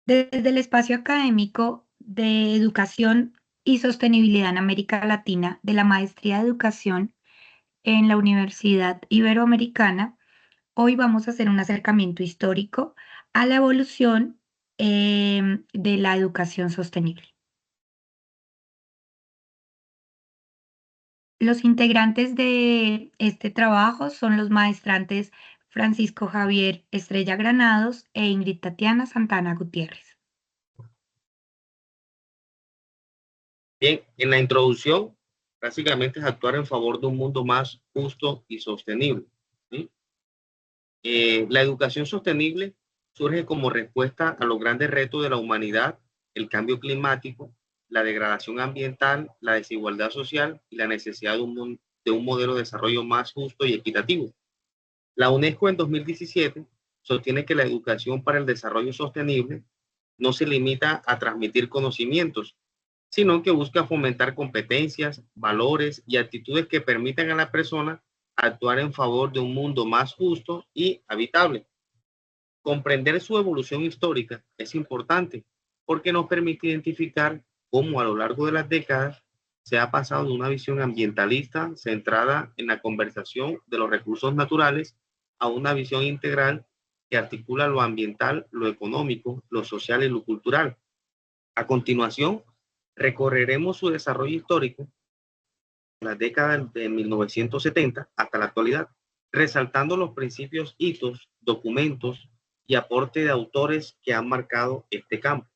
Desde el espacio académico de educación y sostenibilidad en América Latina de la Maestría de Educación en la Universidad Iberoamericana, hoy vamos a hacer un acercamiento histórico a la evolución de la educación sostenible. Los integrantes de este trabajo son los maestrantes Francisco Javier Estrella Granados e Ingrid Tatiana Santana Gutiérrez. Bien, en la introducción, básicamente es actuar en favor de un mundo más justo y sostenible, ¿sí? La educación sostenible surge como respuesta a los grandes retos de la humanidad, el cambio climático, la degradación ambiental, la desigualdad social y la necesidad de un modelo de desarrollo más justo y equitativo. La UNESCO en 2017 sostiene que la educación para el desarrollo sostenible no se limita a transmitir conocimientos, sino que busca fomentar competencias, valores y actitudes que permitan a la persona actuar en favor de un mundo más justo y habitable. Comprender su evolución histórica es importante porque nos permite identificar cómo a lo largo de las décadas se ha pasado de una visión ambientalista centrada en la conservación de los recursos naturales a una visión integral que articula lo ambiental, lo económico, lo social y lo cultural. A continuación, recorreremos su desarrollo histórico de las décadas de 1970 hasta la actualidad, resaltando los principios, hitos, documentos y aporte de autores que han marcado este campo.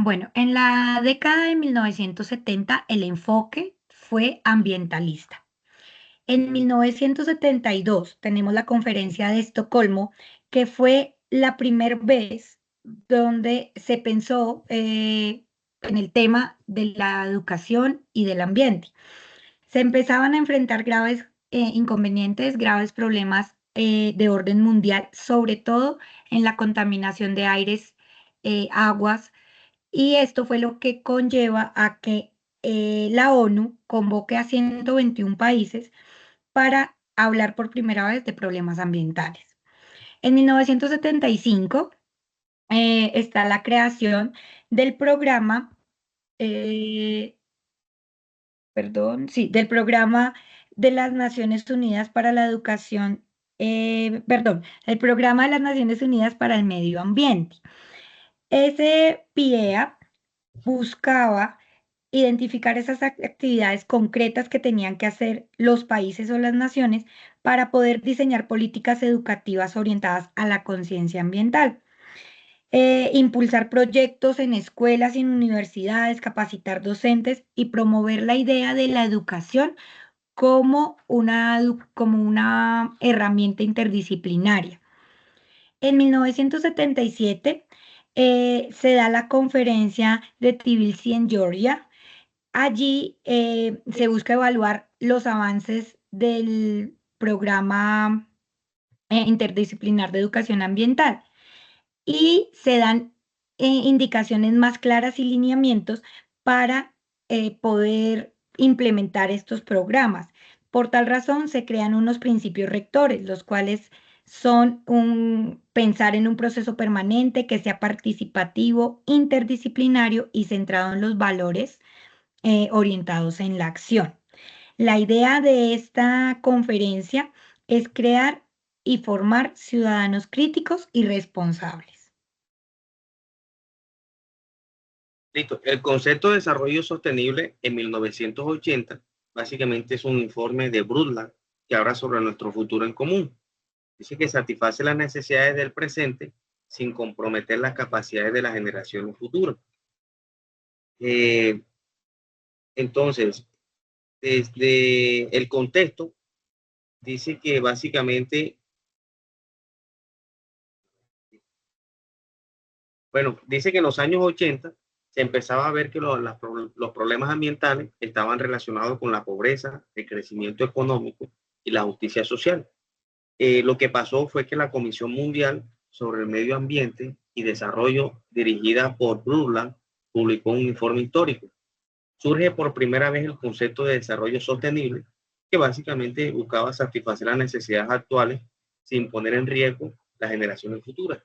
Bueno, en la década de 1970 el enfoque fue ambientalista. En 1972 tenemos la Conferencia de Estocolmo, que fue la primera vez donde se pensó en el tema de la educación y del ambiente. Se empezaban a enfrentar graves inconvenientes, graves problemas de orden mundial, sobre todo en la contaminación de aires, aguas, y esto fue lo que conlleva a que la ONU convoque a 121 países para hablar por primera vez de problemas ambientales. En 1975 está la creación del programa, eh, sí, del programa de las Naciones Unidas para la Educación, el programa de las Naciones Unidas para el Medio Ambiente. Ese PIEA buscaba identificar esas actividades concretas que tenían que hacer los países o las naciones para poder diseñar políticas educativas orientadas a la conciencia ambiental. Impulsar proyectos en escuelas y en universidades, capacitar docentes y promover la idea de la educación como una herramienta interdisciplinaria. En 1977 se da la conferencia de Tbilisi en Georgia. Allí se busca evaluar los avances del programa interdisciplinar de educación ambiental y se dan indicaciones más claras y lineamientos para poder implementar estos programas. Por tal razón, se crean unos principios rectores, los cuales son pensar en un proceso permanente que sea participativo, interdisciplinario y centrado en los valores orientados en la acción. La idea de esta conferencia es crear y formar ciudadanos críticos y responsables. Listo. El concepto de desarrollo sostenible en 1980 básicamente es un informe de Brundtland que habla sobre nuestro futuro en común. Dice que satisface las necesidades del presente sin comprometer las capacidades de las generaciones futuras. Eh, entonces, desde el contexto, dice que básicamente, bueno, dice que en los años 80 se empezaba a ver que los problemas ambientales estaban relacionados con la pobreza, el crecimiento económico y la justicia social. Lo que pasó fue que la Comisión Mundial sobre el Medio Ambiente y Desarrollo, dirigida por Brundtland, publicó un informe histórico. Surge por primera vez el concepto de desarrollo sostenible, que básicamente buscaba satisfacer las necesidades actuales sin poner en riesgo las generaciones futuras.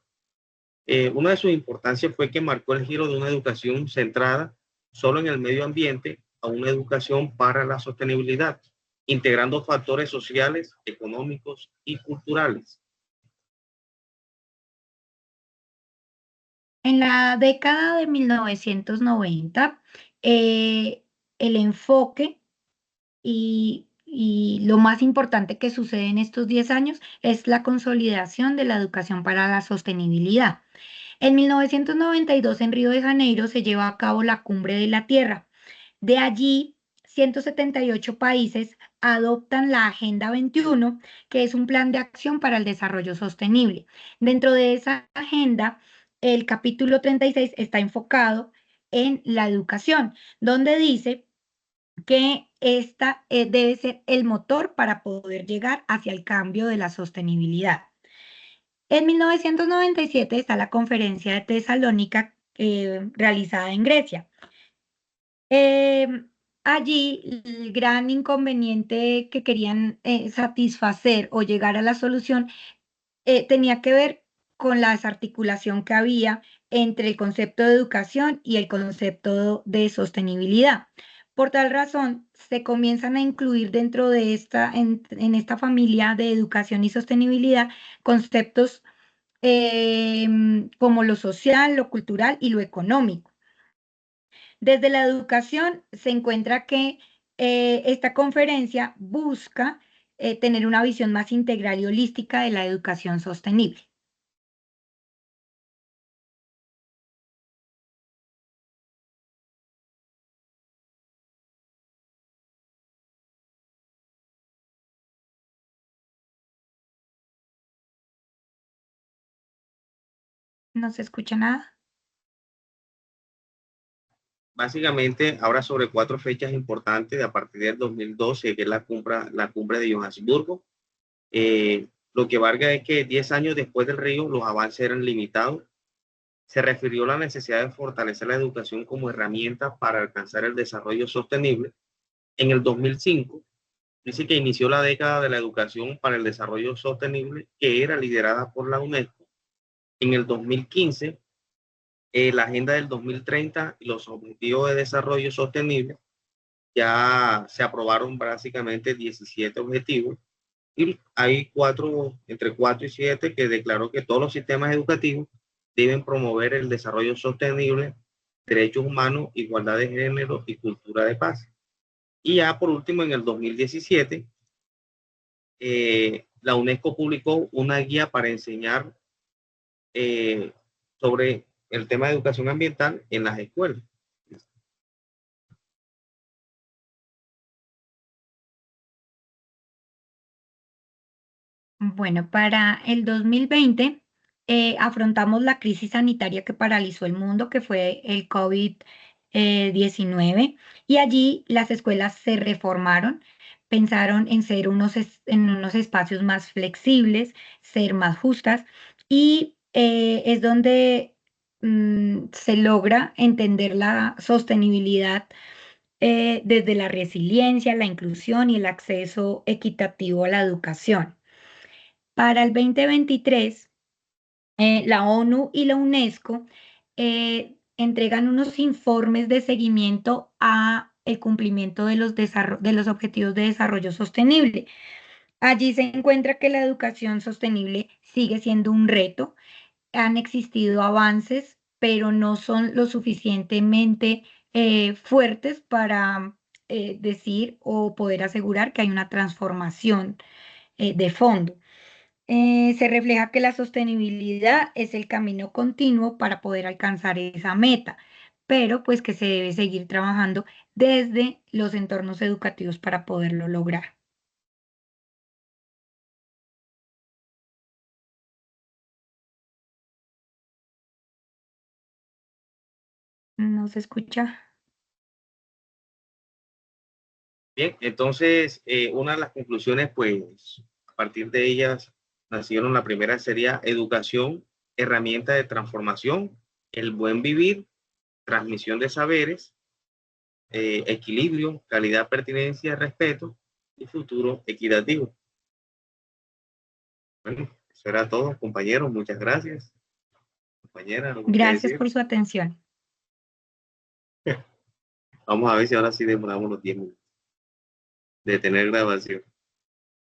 Una de sus importancias fue que marcó el giro de una educación centrada solo en el medio ambiente a una educación para la sostenibilidad, integrando factores sociales, económicos y culturales. En la década de 1990, el enfoque y lo más importante que sucede en estos 10 años es la consolidación de la educación para la sostenibilidad. En 1992, en Río de Janeiro, se lleva a cabo la Cumbre de la Tierra. De allí, 178 países adoptan la Agenda 21, que es un plan de acción para el desarrollo sostenible. Dentro de esa agenda, el capítulo 36 está enfocado en la educación, donde dice que esta debe ser el motor para poder llegar hacia el cambio de la sostenibilidad. En 1997 está la conferencia de Tesalónica realizada en Grecia. Allí el gran inconveniente que querían satisfacer o llegar a la solución tenía que ver con la desarticulación que había entre el concepto de educación y el concepto de sostenibilidad. Por tal razón, se comienzan a incluir dentro de en esta familia de educación y sostenibilidad conceptos como lo social, lo cultural y lo económico. Desde la educación se encuentra que esta conferencia busca tener una visión más integral y holística de la educación sostenible. ¿No se escucha nada? Básicamente, ahora sobre 4 fechas importantes a partir del 2012, que es la cumbre de Johannesburgo. Lo que valga es que 10 años después del Río los avances eran limitados. Se refirió a la necesidad de fortalecer la educación como herramienta para alcanzar el desarrollo sostenible. En el 2005, dice que inició la década de la educación para el desarrollo sostenible, que era liderada por la UNESCO. En el 2015, la Agenda del 2030 y los Objetivos de Desarrollo Sostenible ya se aprobaron básicamente 17 objetivos y hay entre 4 y 7 que declaró que todos los sistemas educativos deben promover el desarrollo sostenible, derechos humanos, igualdad de género y cultura de paz. Y ya por último, en el 2017, la UNESCO publicó una guía para enseñar sobre el tema de educación ambiental en las escuelas. Bueno, para el 2020 afrontamos la crisis sanitaria que paralizó el mundo, que fue el COVID-19, y allí las escuelas se reformaron, pensaron en ser en unos espacios más flexibles, ser más justas, y es donde se logra entender la sostenibilidad desde la resiliencia, la inclusión y el acceso equitativo a la educación. Para el 2023, la ONU y la UNESCO entregan unos informes de seguimiento a el cumplimiento de de los objetivos de desarrollo sostenible. Allí se encuentra que la educación sostenible sigue siendo un reto. Han existido avances, pero no son lo suficientemente fuertes para decir o poder asegurar que hay una transformación de fondo. Se refleja que la sostenibilidad es el camino continuo para poder alcanzar esa meta, pero pues que se debe seguir trabajando desde los entornos educativos para poderlo lograr. ¿No se escucha? Bien, entonces, una de las conclusiones, pues, a partir de ellas nacieron. La primera sería educación, herramienta de transformación, el buen vivir, transmisión de saberes, equilibrio, calidad, pertinencia, respeto y futuro equitativo. Bueno, eso era todo, compañeros. Muchas gracias. Compañera, ¿algo que Gracias decir? por su atención. Vamos a ver si ahora sí demoramos los 10 minutos de tener grabación.